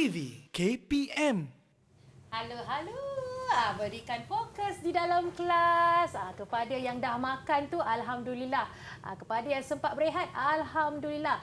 TV KPM. Halo. Berikan fokus di dalam kelas. Kepada yang dah makan tu, Alhamdulillah. Kepada yang sempat berehat, Alhamdulillah.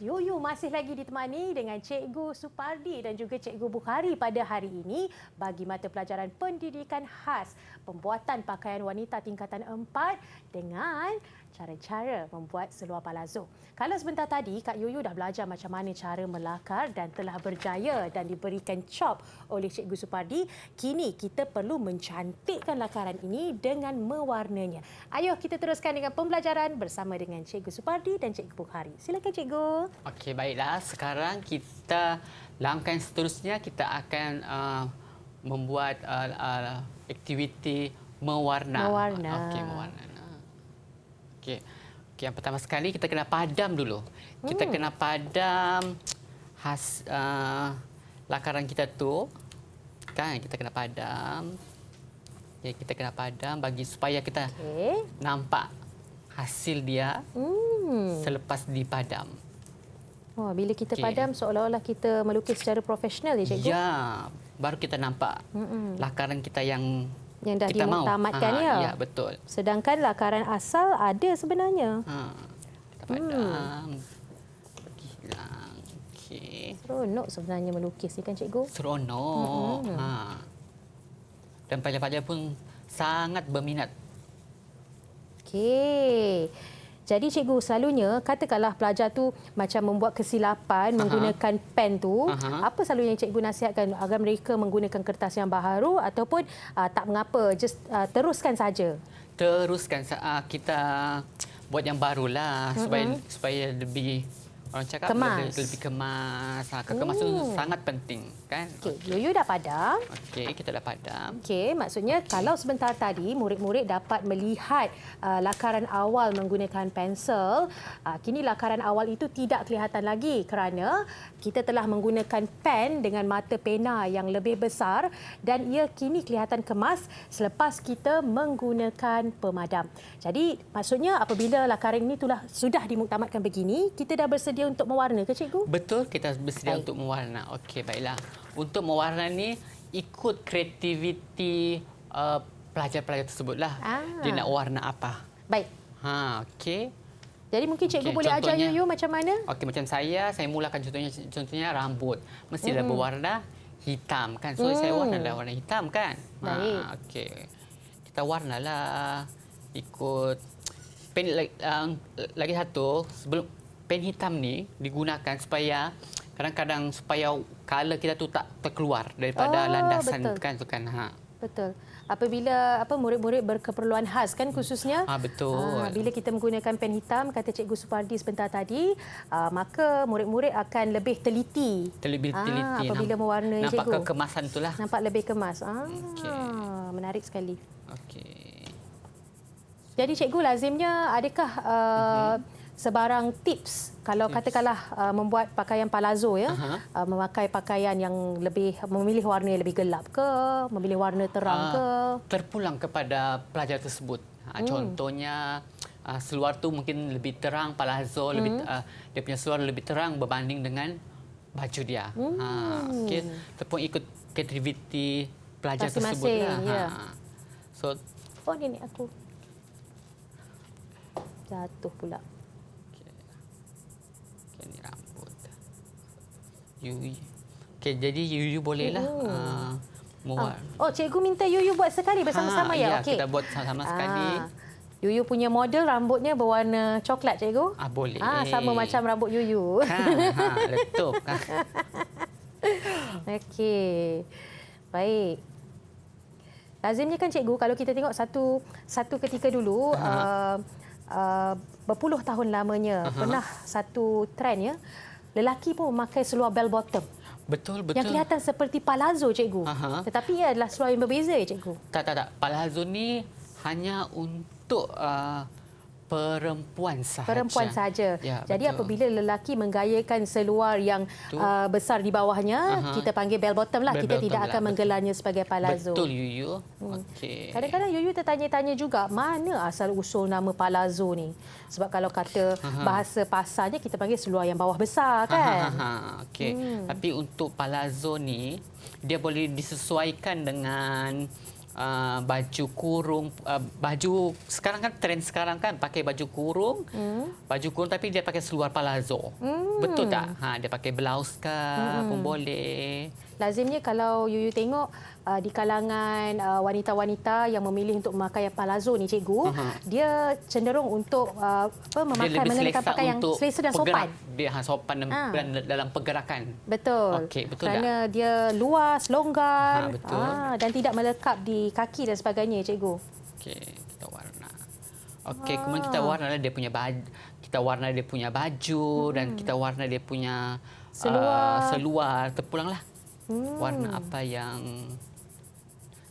Yuyu masih lagi ditemani dengan Cikgu Supardi dan juga Cikgu Bukhari pada hari ini bagi mata pelajaran pendidikan khas pembuatan pakaian wanita tingkatan 4 dengan cara-cara membuat seluar palazzo. Kalau sebentar tadi Kak Yuyu dah belajar macam mana cara melakar dan telah berjaya dan diberikan chop oleh Cikgu Supardi, kini kita perlu mencantikkan lakaran ini dengan mewarnanya. Ayo kita teruskan dengan pembelajaran bersama dengan Cikgu Supardi dan Cikgu Bukhari. Silakan Cikgu. Okey, baiklah. Sekarang kita langkah yang seterusnya kita akan membuat aktiviti mewarna. Okey, mewarna. Okey, yang pertama sekali kita kena padam dulu. Kita kena padam lakaran kita tu. Kan kita kena padam. Ya, kita kena padam bagi supaya kita nampak hasil dia selepas dipadam. Oh, bila kita padam seolah-olah kita melukis secara profesional ya Cikgu? Ya, baru kita nampak lakaran kita yang dah kita dimuktamadkan ya? Ya, betul. Sedangkan lakaran asal ada sebenarnya. Kita padam. Hilang. Okey. Seronok sebenarnya melukis ni kan Cikgu? Seronok. Dan pelajar-pelajar pun sangat berminat. Okey. Jadi cikgu selalunya katakanlah pelajar tu macam membuat kesilapan menggunakan pen tu, apa selalunya cikgu nasihatkan agar mereka menggunakan kertas yang baharu ataupun tak mengapa, just teruskan saja. Teruskan kita buat yang barulah supaya lebih orang cakap kemas. lebih kemas. Kekemasan itu sangat penting, kan? Okey, Yuyu dah padam. Okey, kita dah padam. Okey, maksudnya kalau sebentar tadi murid-murid dapat melihat lakaran awal menggunakan pensel, kini lakaran awal itu tidak kelihatan lagi kerana kita telah menggunakan pen dengan mata pena yang lebih besar dan ia kini kelihatan kemas selepas kita menggunakan pemadam. Jadi, maksudnya apabila lakaran ini sudah dimuktamadkan begini, kita dah bersedia untuk mewarna ke cikgu? Betul, kita bersedia untuk mewarna. Okey, baiklah. Untuk mewarna ni ikut kreativiti pelajar-pelajar tersebutlah. Dia nak warna apa? Baik. Okey. Jadi mungkin cikgu boleh ajar Yuyu macam mana? Okey, macam saya mulakan contohnya rambut. Mestilah berwarna hitam kan. So saya warnalah warna hitam kan. Baik. Okey. Kita warnalah ikut pen lagi satu sebelum pen hitam ni digunakan supaya kadang-kadang supaya color kita tu tak terkeluar daripada landasan betul. Kan. Betul. Apabila murid-murid berkeperluan khas kan khususnya. Betul. Bila kita menggunakan pen hitam kata Cikgu Supardi sebentar tadi, maka murid-murid akan lebih teliti. Apabila mewarna nampak cikgu. Nampak kekemasan itulah. Nampak lebih kemas. Menarik sekali. Okey. Jadi cikgu lazimnya adakah sebarang tips kalau katakanlah membuat pakaian palazzo ya, memakai pakaian yang memilih warna yang lebih gelap ke, memilih warna terang ke? Terpulang kepada pelajar tersebut. Contohnya seluar tu mungkin lebih terang, palazzo dia punya seluar lebih terang berbanding dengan baju dia. Okey, ataupun ikut kreativiti pelajar tersebut lah. Ya. So nenek aku jatuh pula. Ini rambut. Yuyu. Okey, jadi Yuyu bolehlah mewarna. Cikgu minta Yuyu buat sekali bersama-sama ya? Okey. Kita buat sama-sama sekali. Yuyu punya model rambutnya berwarna coklat, cikgu? Boleh. Sama macam rambut Yuyu. Letup. Okey. Baik. Lazimnya kan cikgu kalau kita tengok satu ketika dulu berpuluh tahun lamanya pernah satu trend ya, lelaki pun memakai seluar bell bottom. Betul. Yang kelihatan seperti palazzo cikgu. Tetapi ia adalah seluar yang berbeza ya cikgu. Tak. Palazzo ni hanya untuk perempuan sahaja. Perempuan sahaja. Ya, Jadi betul. apabila lelaki menggayakan seluar yang besar di bawahnya, kita panggil bell bottom lah. Bell Kita bottom tidak lah, akan betul. menggelarnya sebagai palazzo. Betul, Yuyu. Okey. Kadang-kadang Yuyu tertanya-tanya juga mana asal usul nama palazzo ni. Sebab kalau kata bahasa pasarnya kita panggil seluar yang bawah besar kan. Okey. Tapi untuk palazzo ni dia boleh disesuaikan dengan baju kurung, baju sekarang kan trend sekarang kan pakai baju kurung, baju kurung tapi dia pakai seluar palazzo. Betul tak? Dia pakai blouse ke pun boleh. Lazimnya kalau Yuyu tengok di kalangan wanita-wanita yang memilih untuk memakai palazzo ni cikgu, dia cenderung untuk mengenakan pakaian yang selesa dan sopan. Dia sopan dan dalam pergerakan. Betul. Okey, betul kerana tak? dia luas, longgar, betul. Dan tidak melekap di kaki dan sebagainya cikgu. Okey, kita warna. Okey, kemudian kita warna dia punya baju, kita warna dia punya baju dan kita warna dia punya seluar. Terpulanglah. Warna apa yang,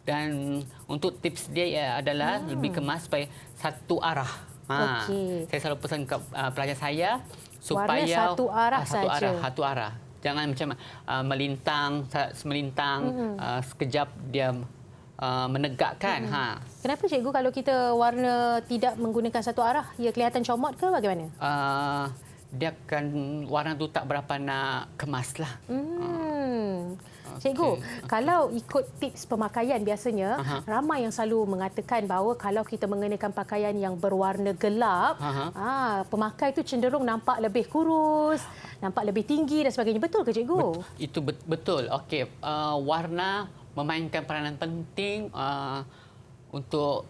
dan untuk tips dia adalah lebih kemas supaya satu arah. Okey. Saya selalu pesan ke pelajar saya supaya Warna satu arah saja. Satu arah. Jangan macam melintang, sekejap dia menegakkan. Kenapa cikgu kalau kita warna tidak menggunakan satu arah, ia kelihatan comot ke bagaimana? Dia akan warna tu tak berapa nak kemas lah. Cikgu, kalau ikut tips pemakaian biasanya, ramai yang selalu mengatakan bahawa kalau kita mengenakan pakaian yang berwarna gelap, pemakai itu cenderung nampak lebih kurus, nampak lebih tinggi dan sebagainya. Betul ke cikgu? Itu betul. Okey, warna memainkan peranan penting untuk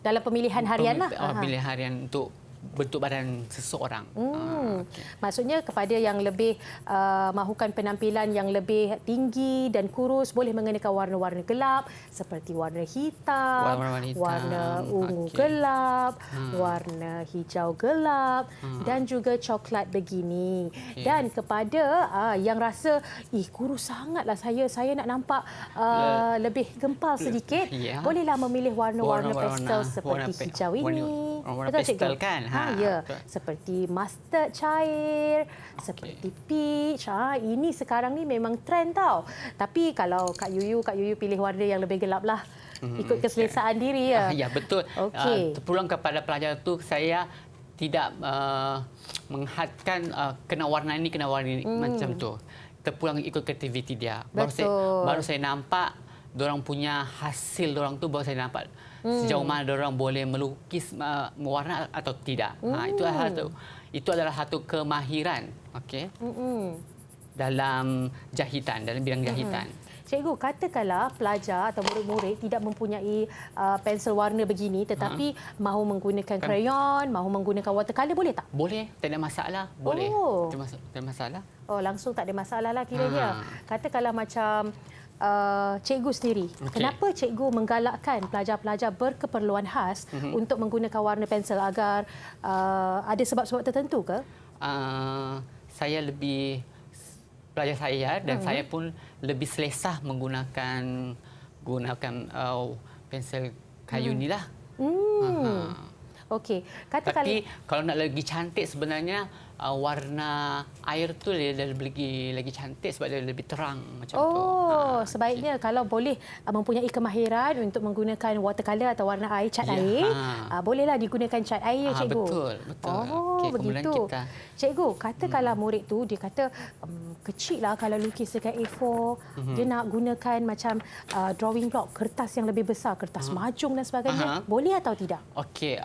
dalam pemilihan harian lah. Pemilihan harian untuk bentuk badan seseorang. Okay. Maksudnya kepada yang lebih mahukan penampilan yang lebih tinggi dan kurus, boleh mengenakan warna-warna gelap seperti warna hitam, warna ungu gelap, warna hijau gelap dan juga coklat begini. Okay. Dan kepada yang rasa kurus sangatlah saya nak nampak lebih gempal sedikit, bolehlah memilih warna-warna pastel seperti hijau ini. Warna pastel kan? Ya, seperti mustard cair, seperti peach. Ini sekarang ni memang trend tau. Tapi kalau Kak Yuyu pilih warna yang lebih gelap lah. Ikut keselesaan diri ya. Ya, betul. Okey. Terpulang kepada pelajar tu, saya tidak menghadkan kena warna ini, macam tu. Terpulang ikut kreativiti dia. Baru saya nampak dorang punya hasil dorang tu, baru saya nampak sejauh mana dorang boleh melukis mewarna atau tidak. Itu adalah satu kemahiran, okey. Dalam jahitan, dalam bidang jahitan. Cikgu, katakanlah pelajar atau murid-murid tidak mempunyai pensel warna begini tetapi mahu menggunakan krayon, mahu menggunakan watercolour, boleh tak? Boleh, tak ada masalah. Boleh. Tak ada masalah. Langsung tak ada masalah lah kiranya. Katakanlah macam cikgu sendiri, kenapa cikgu menggalakkan pelajar-pelajar berkeperluan khas untuk menggunakan warna pensel agar ada sebab-sebab tertentu ke? Saya lebih, pelajar saya dan saya pun lebih selesa menggunakan pensel kayu ni lah. Okey. Tapi kalau nak lagi cantik sebenarnya warna air tu dia lagi cantik sebab dia lebih terang macam tu. Sebaiknya kalau boleh mempunyai kemahiran untuk menggunakan watercolour atau warna air, cat air, bolehlah digunakan cat air, cikgu. Betul. Begitu. Cikgu, katakanlah murid tu dia kata kecil lah kalau lukis dekat A4, dia nak gunakan macam drawing block, kertas yang lebih besar, kertas mahjong dan sebagainya. Boleh atau tidak? Okey.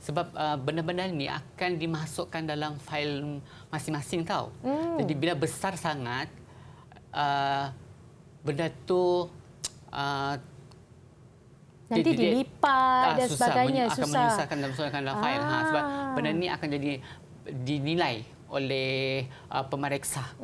Sebab benda-benda ni akan dimasukkan dalam fail masing-masing tau. Jadi bila besar sangat, benda tu nanti dilipat dan sebagainya, akan menyusahkan dalam fail. Sebab benda ni akan jadi dinilai oleh pemeriksa.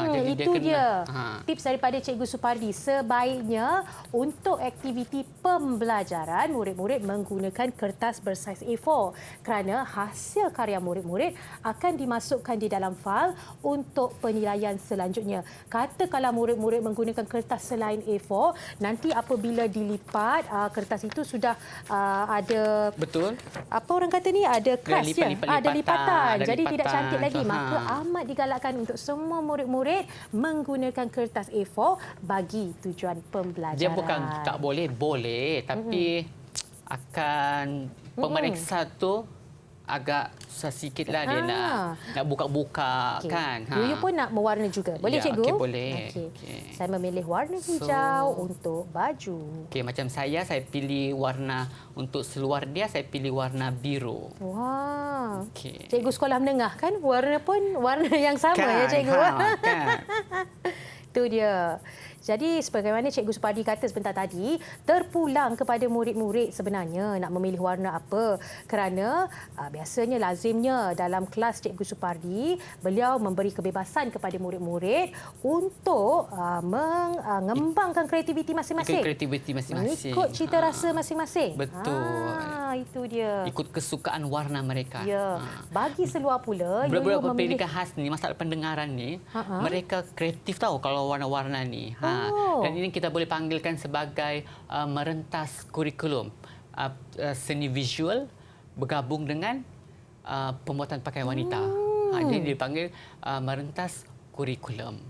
Jadi dia Itu kena- dia. Ha. Tips daripada Cikgu Supardi. Sebaiknya untuk aktiviti pembelajaran, murid-murid menggunakan kertas bersaiz A4 kerana hasil karya murid-murid akan dimasukkan di dalam fail untuk penilaian selanjutnya. Katakanlah murid-murid menggunakan kertas selain A4, nanti apabila dilipat, kertas itu sudah ada Betul. apa orang kata ni, ada crash je, ada lipatan, jadi tidak cantik lagi. Maka amat digalakkan untuk semua murid-murid menggunakan kertas A4 bagi tujuan pembelajaran. Dia bukan tak boleh, boleh, tapi akan pemeriksa tu agak susah sikit lah dia nak buka-buka kan. Yuyu pun nak mewarna juga. Boleh Ya, cikgu? okey, boleh. Okey. Okey. Saya memilih warna hijau untuk baju. Okey, macam saya pilih warna untuk seluar dia, saya pilih warna biru. Wah. Okey. Cikgu sekolah menengah kan, warna pun warna yang sama ya cikgu. Kan. Itu dia. Jadi sebagaimana Cikgu Supardi kata sebentar tadi, terpulang kepada murid-murid sebenarnya nak memilih warna apa. Kerana biasanya lazimnya dalam kelas Cikgu Supardi, beliau memberi kebebasan kepada murid-murid untuk mengembangkan kreativiti masing-masing. Kreativiti masing-masing. Ikut cita rasa masing-masing. Betul. Itu dia. Ikut kesukaan warna mereka. Ya. Bagi seluar pula, Budak-budak Yuyu memilih pendidikan khas ni, masalah pendengaran ni, mereka kreatif tahu kalau warna-warna ni. Dan ini kita boleh panggilkan sebagai merentas kurikulum. Seni visual bergabung dengan pembuatan pakaian wanita. Jadi dipanggil merentas kurikulum.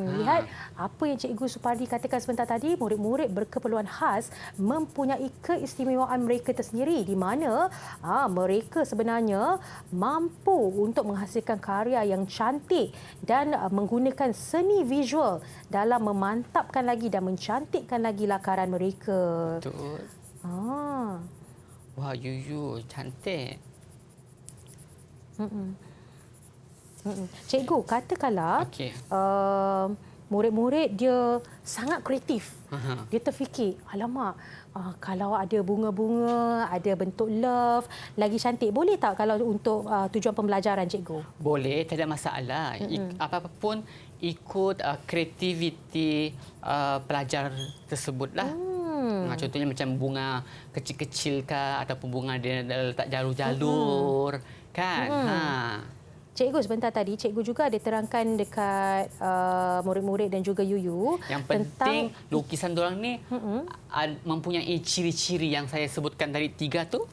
Lihat apa yang Cikgu Supardi katakan sebentar tadi, murid-murid berkeperluan khas mempunyai keistimewaan mereka tersendiri di mana mereka sebenarnya mampu untuk menghasilkan karya yang cantik dan menggunakan seni visual dalam memantapkan lagi dan mencantikkan lagi lakaran mereka. Betul. Wah, Yuyu cantik. Cikgu, katakanlah murid-murid dia sangat kreatif. Dia terfikir, alamak, kalau ada bunga-bunga, ada bentuk love, lagi cantik. Boleh tak kalau untuk tujuan pembelajaran, Cikgu? Boleh, tak ada masalah. Apa-apa pun ikut kreativiti pelajar tersebutlah. Contohnya macam bunga kecil-kecil kah, ataupun bunga dia letak jalur-jalur. Kan? Cikgu sebentar tadi, cikgu juga ada terangkan dekat murid-murid dan juga Yuyu yang penting lukisan diorang ni mempunyai ciri-ciri yang saya sebutkan tadi 3 tu.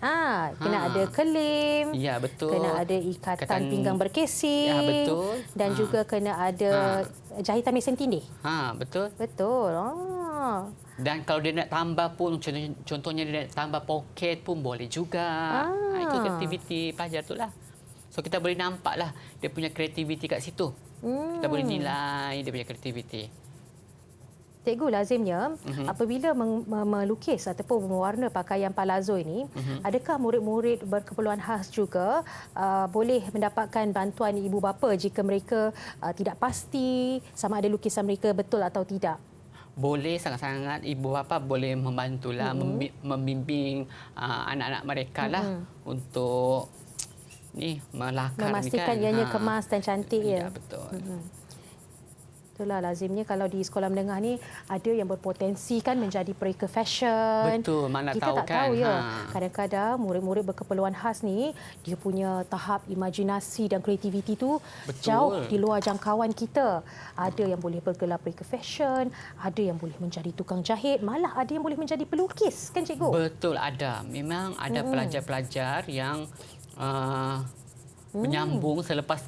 Kena ada kelim. Ya, betul. Kena ada ikatan pinggang berkesing. Ya, betul. Dan juga kena ada jahitan mesin tindih. Betul. Betul. Dan kalau dia nak tambah pun, contohnya dia nak tambah poket pun boleh juga. Itu aktiviti pelajar tu lah. So kita boleh nampaklah dia punya kreativiti kat situ. Kita boleh nilai dia punya kreativiti. Cikgu, lazimnya apabila melukis ataupun mewarna pakaian palazzo ini, adakah murid-murid berkeperluan khas juga boleh mendapatkan bantuan ibu bapa jika mereka tidak pasti sama ada lukisan mereka betul atau tidak? Boleh, sangat-sangat ibu bapa boleh membantulah, membimbing anak-anak mereka lah untuk melakar memastikan ni kan. ianya kemas dan cantik ya. Ya, betul. Itulah lazimnya kalau di sekolah menengah ni ada yang berpotensi kan menjadi pereka fashion. Betul, mana kita tahu tak kan. tahu ya. Kadang-kadang murid-murid berkeperluan khas ni dia punya tahap imajinasi dan kreativiti tu jauh di luar jangkauan kita. Ada yang boleh bergelar pereka fashion, ada yang boleh menjadi tukang jahit, malah ada yang boleh menjadi pelukis kan cikgu? Betul, ada. Memang ada pelajar-pelajar yang menyambung selepas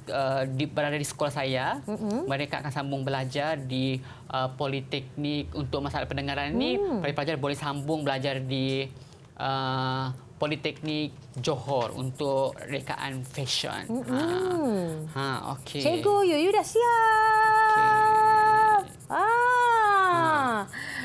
berada di sekolah saya. Mereka akan sambung belajar di Politeknik untuk masalah pendengaran ni. Pelajar boleh sambung belajar di Politeknik Johor untuk rekaan fashion. Okey. Cikgu, Yuyu dah siap.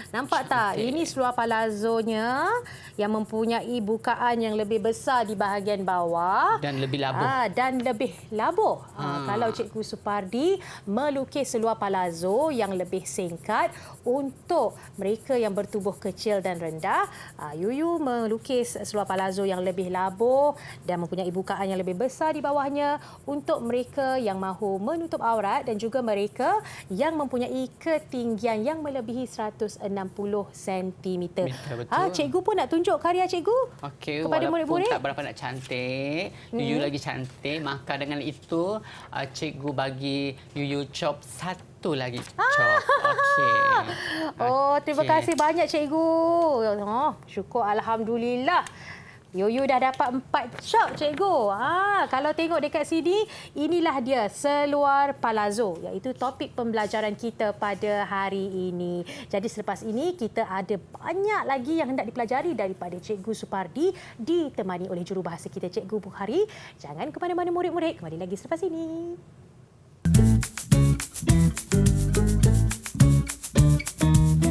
Nampak tak? Cantik. Ini seluar palazzonya yang mempunyai bukaan yang lebih besar di bahagian bawah. Dan lebih labuh. Dan lebih labuh. Kalau Cikgu Supardi melukis seluar palazzo yang lebih singkat untuk mereka yang bertubuh kecil dan rendah, Yuyu melukis seluar palazzo yang lebih labuh dan mempunyai bukaan yang lebih besar di bawahnya untuk mereka yang mahu menutup aurat dan juga mereka yang mempunyai ketinggian yang melebihi 160 cm. Betul. Cikgu pun nak tunjuk karya cikgu Okey, kepada walaupun murid-murid. tak berapa nak cantik, Yuyu lagi cantik. Maka dengan itu, cikgu bagi Yuyu chop satu lagi chop. Okey. Terima Okey. kasih banyak cikgu. Syukur alhamdulillah. Yuyu dah dapat 4 chop cikgu. Kalau tengok dekat sini, inilah dia seluar palazzo, iaitu topik pembelajaran kita pada hari ini. Jadi selepas ini kita ada banyak lagi yang hendak dipelajari daripada Cikgu Supardi ditemani oleh jurubahasa kita Cikgu Bukhari. Jangan ke mana-mana murid-murid, kembali lagi selepas ini.